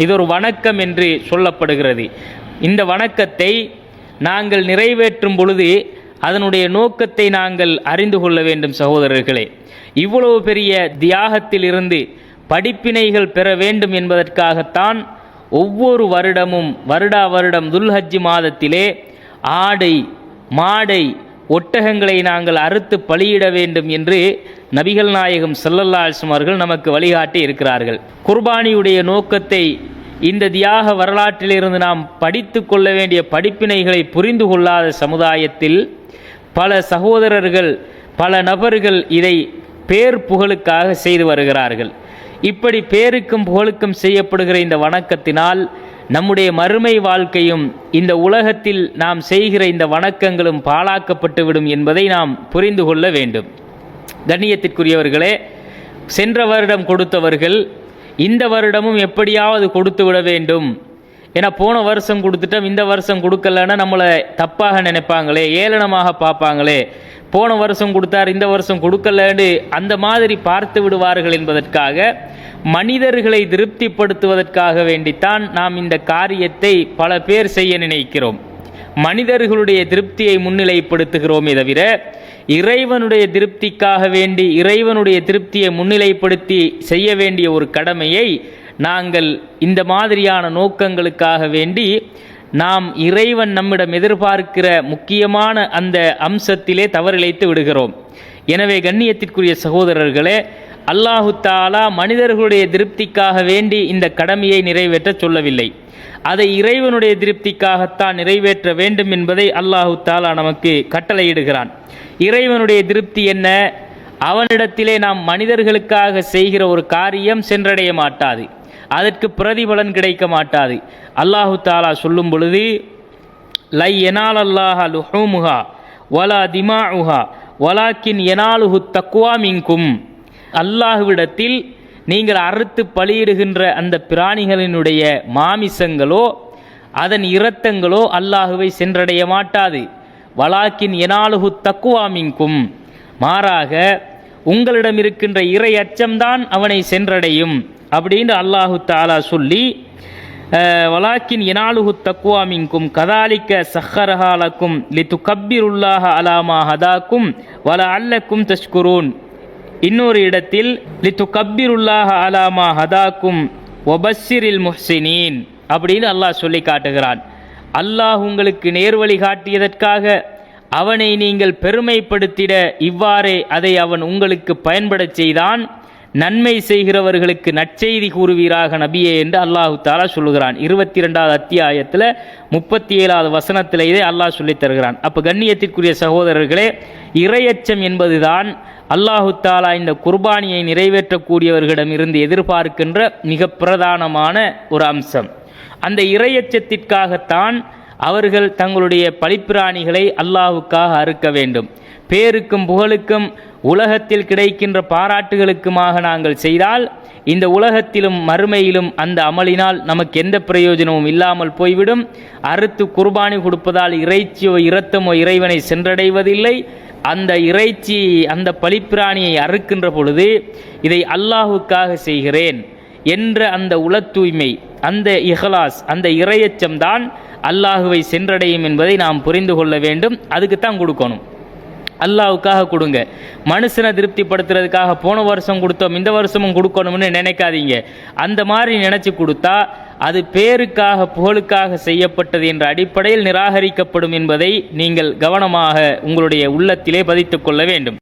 இது ஒரு வணக்கம் என்று சொல்லப்படுகிறது. இந்த வணக்கத்தை நாங்கள் நிறைவேற்றும் பொழுது அதனுடைய நோக்கத்தை நாங்கள் அறிந்து கொள்ள வேண்டும் சகோதரர்களே. இவ்வளவு பெரிய தியாகத்தில் இருந்து படிப்பினைகள் பெற வேண்டும் என்பதற்காகத்தான் ஒவ்வொரு வருடமும் வருடம் துல்ஹஜ் மாதத்திலே ஆடை மாடை ஒட்டகங்களை நாங்கள் அறுத்து பலியிட வேண்டும் என்று நபிகள் நாயகம் ஸல்லல்லாஹு அலைஹி வஸல்லம் அவர்கள் நமக்கு வழிகாட்டி இருக்கிறார்கள். குர்பானியுடைய நோக்கத்தை இந்த தியாக வரலாற்றிலிருந்து நாம் படித்து கொள்ள வேண்டிய படிப்பினைகளை புரிந்து கொள்ளாத சமுதாயத்தில் பல சகோதரர்கள் பல நபர்கள் இதை பேர் புகழுக்காக செய்து வருகிறார்கள். இப்படி பேருக்கும் புகழுக்கும் செய்யப்படுகிற இந்த வணக்கத்தினால் நம்முடைய மறுமை வாழ்க்கையும் இந்த உலகத்தில் நாம் செய்கிற இந்த வணக்கங்களும் பாழாக்கப்பட்டு விடும் என்பதை நாம் புரிந்து கொள்ள வேண்டும். கண்ணியத்திற்குரியவர்களே, சென்ற வருடம் கொடுத்தவர்கள் இந்த வருடமும் எப்படியாவது கொடுத்து விட வேண்டும். ஏன்னா போன வருஷம் கொடுத்துட்டோம், இந்த வருஷம் கொடுக்கலன்னா நம்மளை தப்பாக நினைப்பாங்களே, ஏளனமாக பார்ப்பாங்களே, போன வருஷம் கொடுத்தார் இந்த வருஷம் கொடுக்கலன்னு அந்த மாதிரி பார்த்து விடுவார்கள் என்பதற்காக மனிதர்களை திருப்திப்படுத்துவதற்காக வேண்டித்தான் நாம் இந்த காரியத்தை பல பேர் செய்ய நினைக்கிறோம். மனிதர்களுடைய திருப்தியை முன்னிலைப்படுத்துகிறோமே தவிர இறைவனுடைய திருப்திக்காக வேண்டி இறைவனுடைய திருப்தியை முன்னிலைப்படுத்தி செய்ய வேண்டிய ஒரு கடமையை நாங்கள் இந்த மாதிரியான நோக்கங்களுக்காக வேண்டி நாம் இறைவன் நம்மிடம் எதிர்பார்க்கிற முக்கியமான அந்த அம்சத்திலே தவறிழைத்து விடுகிறோம். எனவே கண்ணியத்திற்குரிய சகோதரர்களே, அல்லாஹு தஆலா மனிதர்களுடைய திருப்திக்காக வேண்டி இந்த கடமையை நிறைவேற்ற சொல்லவில்லை. அதை இறைவனுடைய திருப்திக்காகத்தான் நிறைவேற்ற வேண்டும் என்பதை அல்லாஹு தஆலா நமக்கு கட்டளையிடுகிறான். இறைவனுடைய திருப்தி என்ன? அவனிடத்திலே நாம் மனிதர்களுக்காக செய்கிற ஒரு காரியம் சென்றடைய மாட்டாது, அதற்கு பிரதிபலன் கிடைக்க மாட்டாது. அல்லாஹு தஆலா சொல்லும் பொழுது, லை யனாலல்லாஹ லுஹூமுஹா வலா திமாஉஹா வலாக்கின் யனாலுஹு தக்வா மின்கும். அல்லாஹ்விடத்தில் நீங்கள் அறுத்து பலியிடுகின்ற அந்த பிராணிகளினுடைய மாமிசங்களோ அதன் இரத்தங்களோ அல்லாஹுவை சென்றடைய மாட்டாது. வலாக்கின் யனாலுஹு தக்வா மின்கும், மாறாக உங்களிடம் இருக்கின்ற இறை அச்சம்தான் அவனை சென்றடையும் அப்படின்னு அல்லாஹு தஆலா சொல்லி, வலாக்கின் யனாலுஹு தக்வா மின்கும் கதாலிக்க சஹ்ஹரஹா லக்கும் லிதுகப்பிருல்லாஹ அலா மா ஹதாக்கும் வலஅல்லக்கும் தஷ்குரூன். இன்னொரு இடத்தில் லிதுகப்பிருல்லாஹ அலா மா ஹதாக்கும் வபஸ்ஸிரில் முஹ்ஸினீன் அப்படின்னு அல்லாஹ் சொல்லி காட்டுகிறான். அல்லாஹ் உங்களுக்கு நேர்வழி காட்டியதற்காக அவனை நீங்கள் பெருமைப்படுத்திட இவ்வாறே அதை அவன் உங்களுக்கு பயன்படச் செய்தான். நன்மை செய்கிறவர்களுக்கு நற்செய்தி கூறுவீராக நபியே என்று அல்லாஹு தஆலா சொல்லுகிறான். 22வது அத்தியாயத்தில் 37வது வசனத்தில் இதை அல்லாஹ் சொல்லித் தருகிறான். அப்போ கண்ணியத்திற்குரிய சகோதரர்களே, இறையச்சம் என்பதுதான் அல்லாஹு தஆலா இந்த குர்பானியை நிறைவேற்றக்கூடியவர்களிடம் இருந்து எதிர்பார்க்கின்ற மிக பிரதானமான ஒரு அம்சம். அந்த இறையச்சத்திற்காகத்தான் அவர்கள் தங்களுடைய பலிப்பிராணிகளை அல்லாஹுக்காக அறுக்க வேண்டும். பேருக்கும் புகழுக்கும் உலகத்தில் கிடைக்கின்ற பாராட்டுகளுக்குமாக நாங்கள் செய்தால் இந்த உலகத்திலும் மறுமையிலும் அந்த அமலினால் நமக்கு எந்த பிரயோஜனமும் இல்லாமல் போய்விடும். அறுத்து குர்பானி கொடுப்பதால் இறைச்சியோ இரத்தமோ இறைவனை சென்றடைவதில்லை. அந்த இறைச்சி அந்த பலிப்பிராணியை அறுக்கின்ற பொழுது இதை அல்லாஹுக்காக செய்கிறேன் என்ற அந்த உள தூய்மை, அந்த இஹ்லாஸ், அந்த இறையச்சம்தான் அல்லாஹுவை சென்றடையும் என்பதை நாம் புரிந்து கொள்ள வேண்டும். அதுக்குத்தான் கொடுக்கணும், அல்லாஹுக்காக கொடுங்க. மனுஷனை திருப்திப்படுத்துறதுக்காக போன வருஷம் கொடுத்தோம் இந்த வருஷமும் கொடுக்கணும்னு நினைக்காதீங்க. அந்த மாதிரி நினைச்சு கொடுத்தா அது பேருக்காக புகழுக்காக செய்யப்பட்டது என்ற அடிப்படையில் நிராகரிக்கப்படும் என்பதை நீங்கள் கவனமாக உங்களுடைய உள்ளத்திலே பதித்துக் கொள்ள வேண்டும்.